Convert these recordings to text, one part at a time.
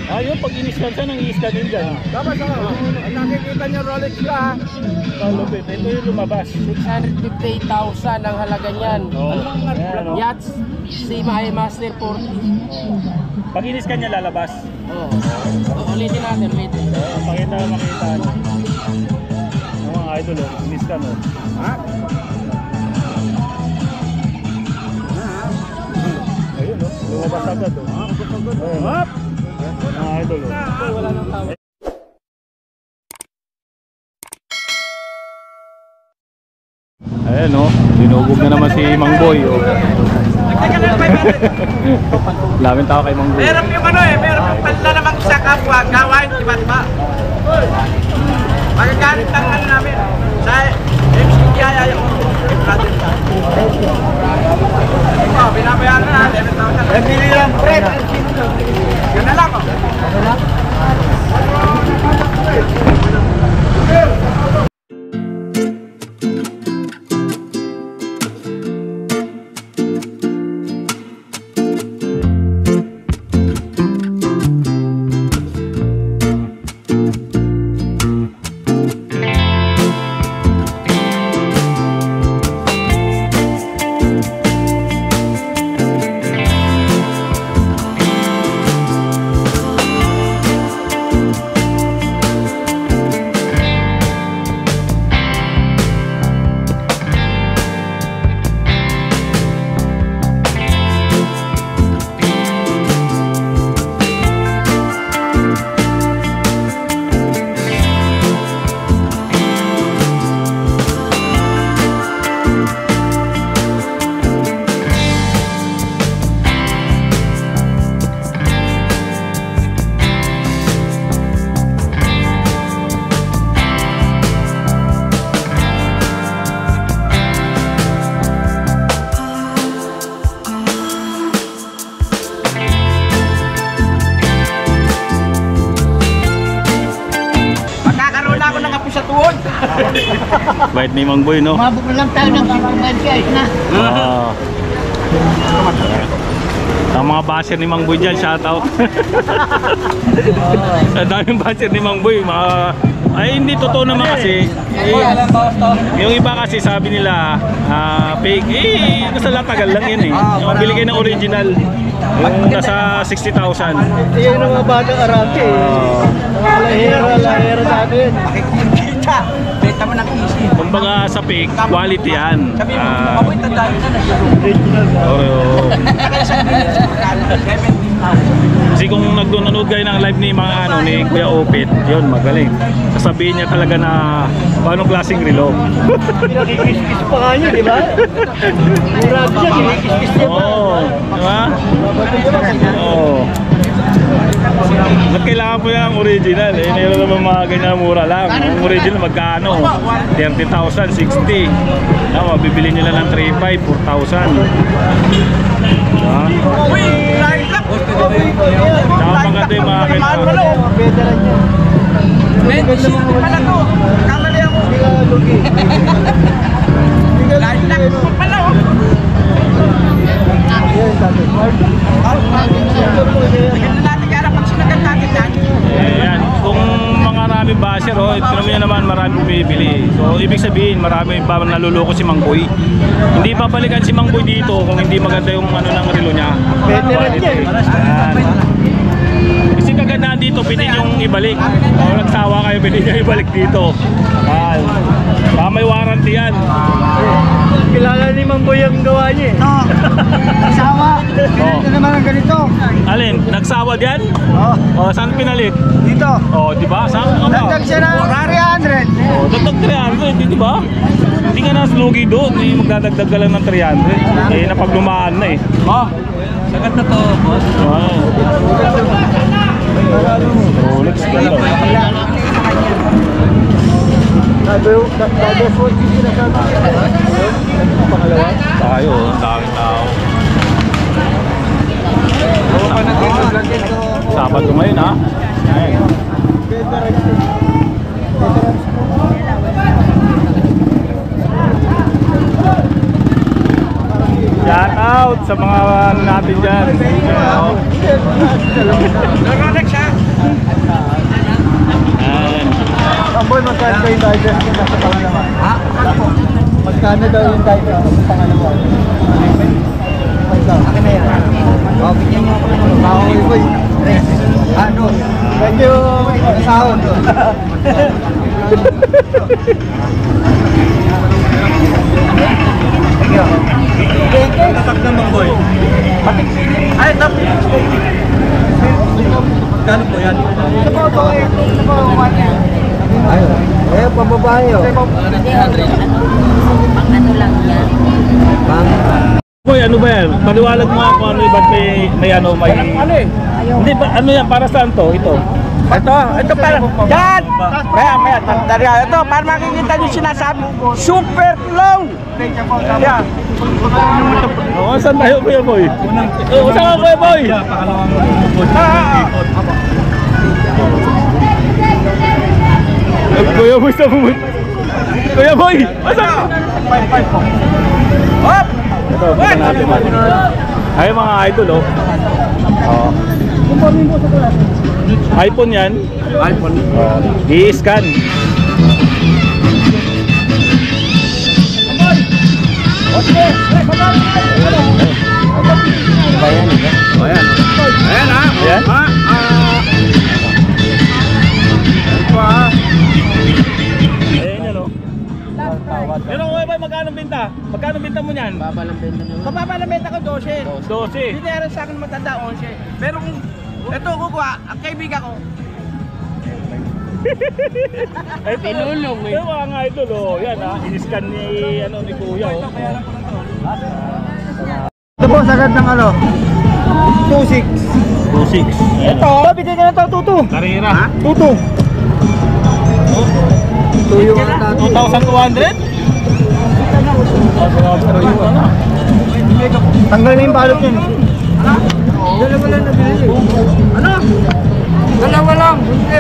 Ayun, pag in-scan siya, nang i-scan din dyan. Tapos nakikita niyo Rolex ka ha. Lupit. Ito yung lumabas. 658,000 ang halaga niyan. Yachts CMI Master 40. Pag in-scan niya, lalabas. Ulitin natin, ulitin. Makita. Mga idol, in-scan o. Ha? Ayun o, lumabas agad o. Hop! Mga idol o. Wala nang tao. Ayan o, dinugog na naman si Mang Boy o. Laming tao kay Mang Boy. Meron yung meron yung pala namang isa kapwa, gawain, iba't ba? Magagalit lang namin sa MCT yung brother. Binabayaran na, 11,000. Nabili lang, Fred. Yan na lang o. Bait ni Mang Boy, no? Mabuk na lang tayo ng 50 guys na. Ang mga basher ni Mang Boy dyan, shoutout. Ang daming basher ni Mang Boy. Ay, hindi totoo naman kasi. Yung iba kasi sabi nila, fake. Nasa latagal lang yan eh. Yung bili kayo ng original. Yung nasa 60,000. Yan ang mga batang arate eh. Lahera natin. Makikita. Beta mo ng easy. Kumbaga sa fake, quality yan. Sabi mo, mabuhay tandaan na Original. Kasi kung nanonood kayo ng live ni mga ni Kuya Opit, yun magaling. Sasabihin niya talaga na paano klaseng relo. Pinakikis-kis pa nga niya, di ba? Murag siya, kinikis-kis niya pa. Oo, di ba? Oo. Ba't kailangan po yan ang original? Eh, meron naman mga ganyan mura lang. Ang original magkano? 30,000, 60. Mabibili nila ng 3,500, 4,000. Diba? Saka maganda yung mga ganyan. Veteran niya. Medicine pala to. Kamali ako. Light lang po pala o. Maganda natin kaya pag sinagan natin yan. Ayan, kung mga maraming basher, ito naman naman maraming bumibili. So ibig sabihin marami pa naluloko si Mang Boy. Hindi babalikan si Mang Boy dito kung hindi maganda yung ano ng relo niya. Veteran niya eh. Kasi kagandahan dito, pwede niyong ibalik. Kung nagsawa kayo, pwede niyo ibalik dito. May warranty yan. Kilala ni Mang Boy ang gawa niya eh. No. Nagsawa. Ito naman ang ganito. Alin? Nagsawa diyan? Oo. Saan pinalit? Dito. Di ba? Saan ka ba? Dagdag siya ng 300. Dagdag 300, di ba? Hindi ka naslugi doon. Magdadagdag ka lang ng 300. Napaglumaan na eh. Sagat na to, boss. Wow. Rolex ka lang. Tayo, ang daming tao. Sabado ngayon ha. Shout out sa mga natin dyan. Rolex ha? divers ko nasa pangalawa? Ha? Magkano daw yung divers sa pangalawa? Akin na yan. O, bigyan mo ako ng kahoy boy. Ano? Medyo sahod. Tatak naman boy. Ay, tapos. Magkano po yan? Ito po, ito po, ayun. Eh, pababae o. Pang ano lang yan. Boy, ano ba yan? Paliwalag mo ako ano, ba't may ano, may... Hindi ba, ano yan, para saan to? Ito? Ito para. Yan! Maya, tandari. Ito, para makikita nyo sinasabi. Super long! Yan. Oo, saan tayo, Kuya Boy? Oo, saan ka, Kuya Boy? Kuya Boy, sa pumunta. Kuya Boy! Asan? 5 po. Hop! Ito, kita natin. Ay, mga idol, oh. Oo. iPhone yan. iPhone. I-scan. Ayan. Ayan ha. Ayan? Ayan yan, oh. Pero Kuya Boy, magkano binta? Magkano binta mo niyan? Mababa na benta ko 12. 12. Binayaran sa akin matanda 11. Pero kung ito kukuha, ang kaibigan ko, Pinulong eh. Pero mga idol, oh. Yan ha. I-scan ni, ni Kuya, oh. Ito po, sagad ng ano? 2.6. 2.6. Ito, bigyan ka na ito, tutu. Karera. Tutu. Ito yung 2,200? tanggal na yung balot yun. dalawa lang nabili. Ano? Dalawa lang.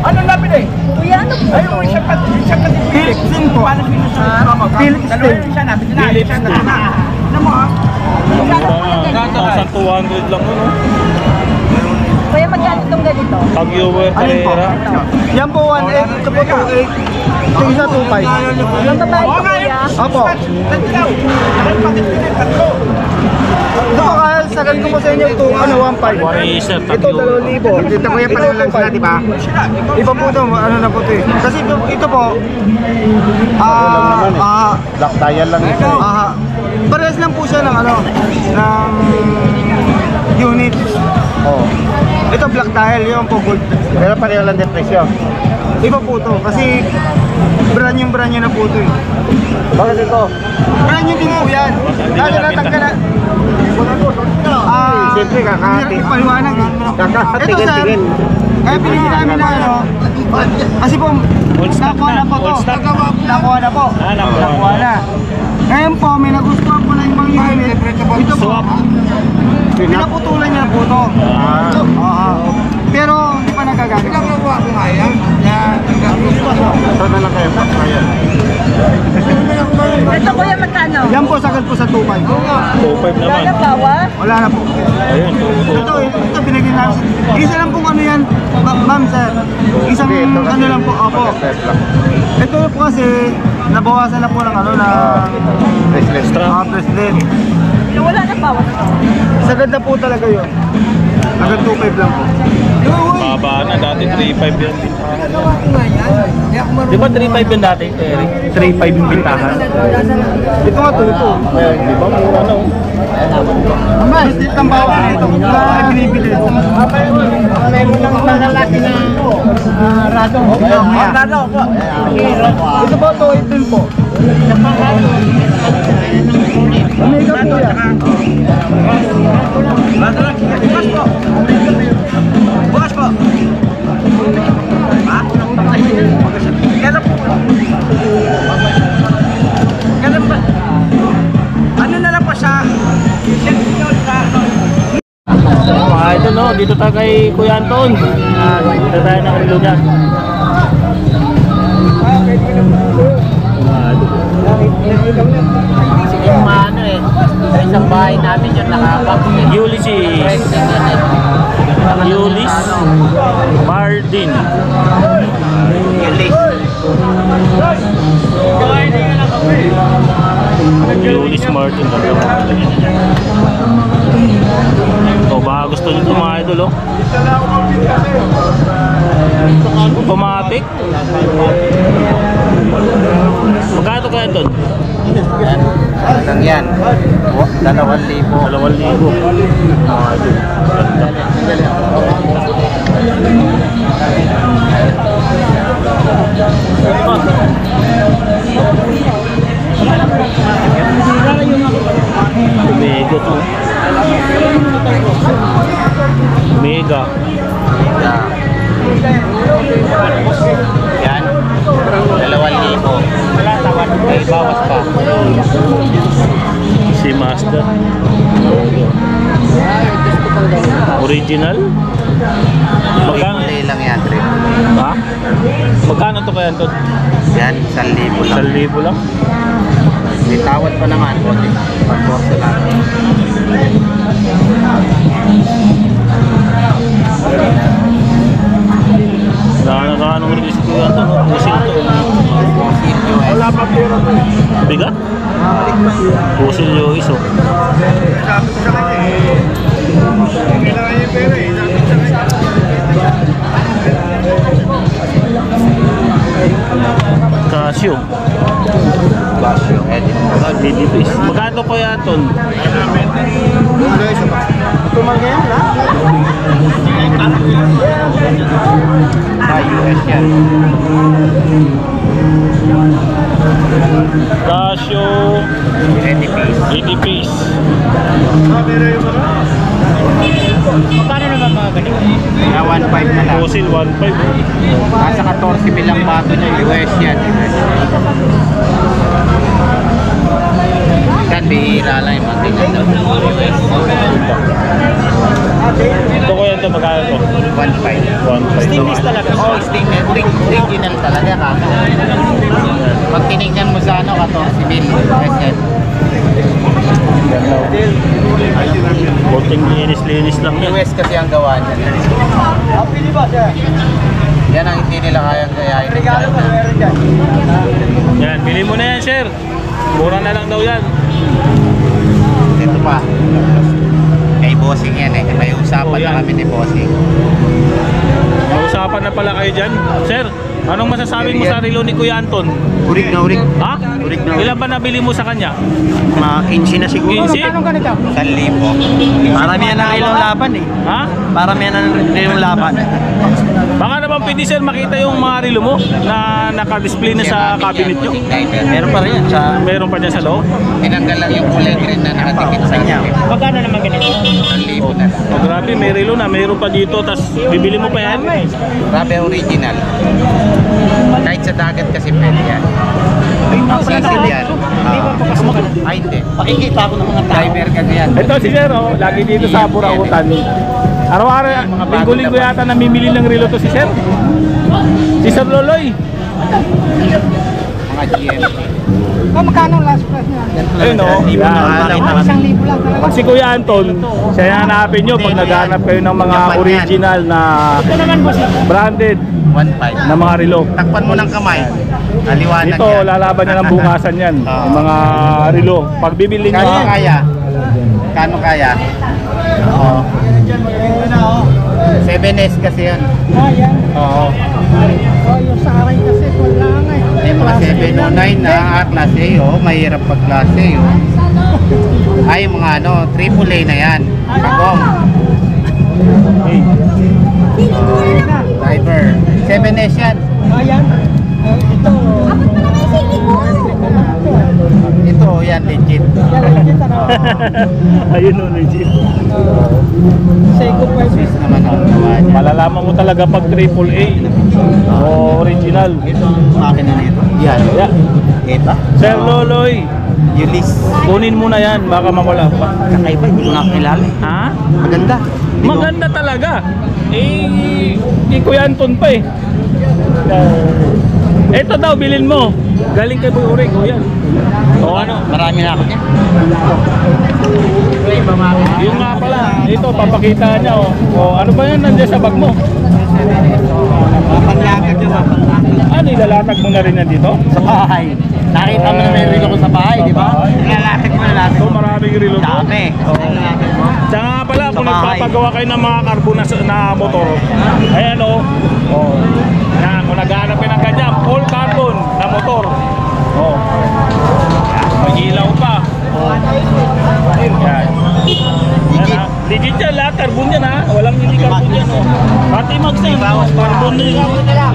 Ano nabili? Kuya, ano po? Ay, yung isang Philips din po. Paano pinusa? Philips Dalawa din. yung isa na. Philips din. Ano mo ha? 1,200 lang mo, no? Kuya, magkano itong ganito? Tag-viewer, Alin po? karera. Yan po 1.8, ito po 2.8. Ito isa 2.5. Yung babae ko, kuya. Opo. Tagdaw. Ano bakit pinagtatlo? Ito po kaya sagad ko po sa inyo ito, 1.5. Razer, Ito tag-viewer. 2,000. Dito po yung pareho lang sila, di ba? Sila. Iba po ito, ano na po ito eh. Kasi ito po, Black dial lang ito. parehas lang po siya ng ano, ng unit. Oo. Ito black dial, yun po gold. Pero pareho lang din presyo. Iba po ito, kasi brand new na po ito eh. Bakit ito? Brand new din po yan. Lalo na tangka na. Siyempre, kakahati. Paliwanag eh. Kakahati, Ito sir, tingin. kaya pinili namin na ano, kasi po, All stock nakuha na, na po to. all stock. Nakuha na po. Nakuha na. Ngayon po, may nagustuhan po na ibang unit. Ito po, Swap. pinaputulan niya po to. Pero hindi pa nagagamit. Pinagawa ko nga yan. Ito na lang kayo. Ayan. Ito, kuya, magkano? Yan po, sagad po sa 2.5. 2.5 naman. Wala bawa? Wala na po. Ayun, Ito binigyan namin. Isa lang pong ano yan, ma'am sir. Isang ano lang po, opo. Ito po kasi, nabawasan na po ng ano na bracelet. Wala na bawa. Sagad na po talaga yun. Agad 2.5 lang po. Baba na, dati 3.5 yan. Di ba 3.5 yun dati, Terry? 3.5 yung bintahan. Ito nga tuto. Di ba, mura na, oh. Bracelet ang bawas na ito. Ay binibili ito. Meron lang malalaki na rado. Rado po. Ito po, 2.8 din po. Omega po yan. Bukas po. Bukas po. Ha? Kailan po? Kailan ba? Ano na lang po sa Mga idol, no? Dito tayo kay Kuya Anton. Dito tayo ng relo niya. Yung ano eh, sa isang bahay namin yung nakabak. Ulysses. Ulis Bardin. Yulis Martin. Ito, baka gusto nyo ito mga idol, oh. Automatic. Magkano kaya doon? Hanggang yan. 2,000. 2,000. Ah, ito. Ganda. Mega to. Mega. Yan. 2,000. May bawas pa. Si Master. Original? Magkano? Triple lang yan, triple. Ha? Magkano to kaya to? Yan, 1,000 lang. 1,000 lang? May tawad pa naman, konti. Pag-force lang. Nakakanong release ko yan to, no? Pusil to. Wala pa pero. Bigat? Pusil US, oh. Sabi ko sa kanya eh. Kailangan niya pera eh. Sabi ko sa kanya. Casio. Casio, edit. DDPs. Magkano po yan to? Tumangyan na. US yan. Casio. 80 piece. 80 piece. Pero yung mga. Paano naman mga ganito? Na 1,500 na lang. Pusil 1.5. Nasa 14 bilang bato niya, US yan. Yan, bihira lang yung mga tingnan daw. US. Ito ko yan to, magkano to? 1,500. 1.5. Stainless talaga. Oh, stainless. Original talaga ka. Pag tinignan mo sa ano, 14 mil. SM. Konting linis-linis lang yan. US kasi ang gawa niya. Yan ang hindi nila kayang gayahin. Regalo pa meron dyan. Yan, bili mo na yan, sir. Mura na lang daw yan. Ito pa. Kay bossing yan eh. May usapan na kami ni bossing. Nausapan na pala kayo dyan. Sir, anong masasabi mo sa relo ni Kuya Anton? Urig na urig. Ha? Ilan ba nabili mo sa kanya? Mga 15 na siguro. 15? 1,000. Marami yan ang ilang laban eh. Ha? Marami yan ang ilang laban. Baka naman pwede sir makita yung mga relo mo na naka-display na sa cabinet nyo. Meron pa rin yan sa... Meron pa dyan sa loob. Tinanggal lang yung kulay green na nakatikit sa kanya. Magkano naman ganito? 1,000 na lang. Oh, grabe, may relo na. Mayroon pa dito. Tapos bibili mo pa yan. Grabe original. Kahit sa dagat kasi pwede yan. Sisil yan. Ay hindi. Pakikita ko ng mga tao. Diver kasi yan. Ito si sir, oh, lagi dito sa Burautan. Araw-araw, linggo-linggo yata namimili ng relo to si sir. Si Sir Loloy. Mga GMT. Magkano last price niya? Ayun o. Pag si Kuya Anton, siya hanapin nyo pag naghanap kayo ng mga original na branded 1,500. na mga relo. Takpan mo ng kamay. Aliwanag Ito, yan. lalaban niya ng bukasan yan. Yung mga relo. Pag bibili nyo, Kano kaya? Kano kaya? Oo. 7S kasi yan. Oo. Yung sa akin kasi wala nga eh. May mga 709 na klase A, oh. Mahirap pag klase A, oh. Ay, mga ano, AAA na yan. Kagong. Driver. 7S yan. Ayan. Ito. Ito, yan, legit. ayun o, legit. Seiko Sis naman ang gawa niya. Malalaman mo talaga pag AAA o original. Ito ang makina na ito. Yan. Yeah. Ito. Sir Loloy, Ulis. kunin mo na yan, baka mawala pa. Kakaiba, hindi ko nakakilala. Ha? Maganda. Maganda talaga. Eh, Kuya Anton pa eh. Ito daw, bilhin mo. Galing kay Boy Oreg, o yan. O ano? Marami na ako niya. Yung nga pala, ito, papakita niya o. O ano ba yan nandiyan sa bag mo? Panglakad yun, panglakad. Ano, ilala nilalatag mo na rin yan dito? Sa bahay. Nakita mo na may relo ko sa bahay, di ba? Nilalatag mo na natin. So maraming relo to. Dami. Nilalatag mo. Tsaka nga pala, kung Sa bahay. nagpapagawa kayo ng mga carbon na motor, ayan o. Oh. Yan, kung naghahanap kayo ng ganyan, full carbon na motor. Oh. Yan, may ilaw pa. Yan. Legit. Yan, legit yan, lahat carbon yan ha. Walang hindi carbon yan oh. Pati mag-save, carbon na yan.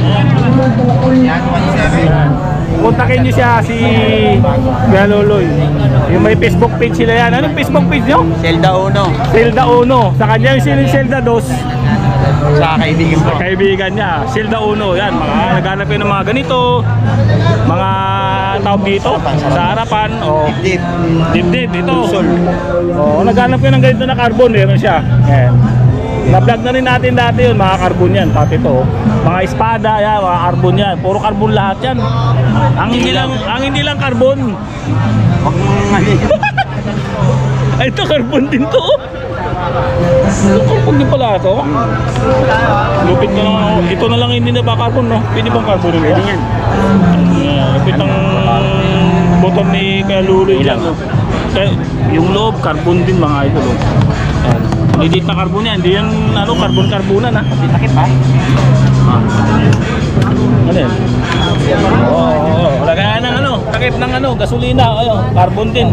Yan, 1.7. Yan. Kontakin niyo siya si Kuya Loloy. Yung may Facebook page sila yan. Anong Facebook page nyo? Zelda Uno. Zelda Uno. Sa kanya yung sino yung Zelda Dos. Sa kaibigan ko. Kaibigan niya. Zelda Uno. Yan. Mga naghanap yun ng mga ganito. Mga tawag dito. Sa harapan. O. Dip. Dip. Ito. O. Naghanap yun ng ganito na carbon. Meron siya. Yan. Na-vlog na rin natin dati yun. Mga carbon yan. Pati ito. Mga espada. Yan. Mga carbon yan. Puro carbon lahat yan. Ang hindi lang carbon. Huwag mong mali. Ay, ito carbon din to. Ito carbon din pala ito. Lupit ka na. Ito na lang hindi na ba carbon, no? Pwede bang carbon rin? Pwede yan. Lupit ang button ni Kuya Luloy lang. Kaya yung loob, carbon din mga idol. Hindi na carbon yan. Hindi yan carbon-carbonan ha. Takip ba? Ano yan? Oo. Lagayan ng takip ng gasolina. Carbon din.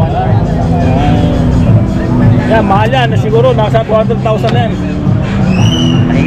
Yan, mahal yan. Siguro nasa 400,000 yan.